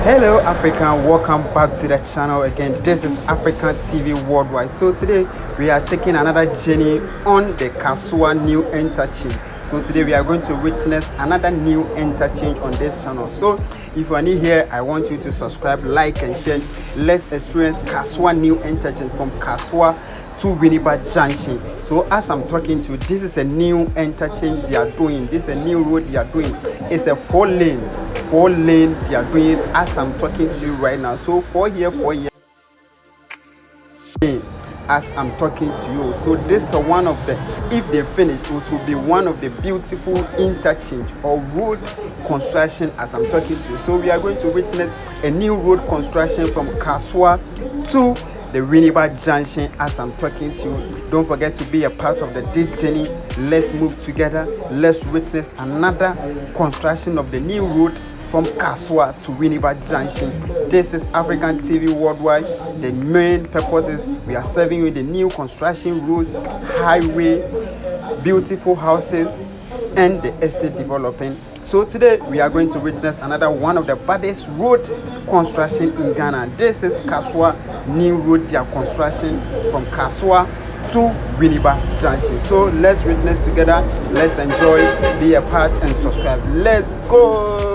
Hello African, welcome back to the channel again. This is African TV Worldwide. So today we are taking another journey on the Kasoa new interchange. So today we are going to witness another new interchange on this channel. So if you are new here, I want you to subscribe, like and share. Let's experience Kasoa new interchange from Kasoa to Winneba Junction. So as I'm talking to you, this is a new interchange they are doing. This is a new road they are doing. It's a four lane they are doing as I'm talking to you right now. So four here as I'm talking to you. So this is one of the, if they finish, it will be one of the beautiful interchange or road construction as I'm talking to you. So we are going to witness a new road construction from Kasoa to the Winneba Junction as I'm talking to you. Don't forget to be a part of this journey. Let's move together. Let's witness another construction of the new road from Kasoa to Winneba Junction. This is African TV Worldwide. The main purpose is we are serving you the new construction roads, highway, beautiful houses, and the estate development. So today we are going to witness another one of the baddest road construction in Ghana. This is Kasoa new road they are construction from Kasoa to Winneba Junction. So let's witness together. Let's enjoy, be a part, and subscribe. Let's go.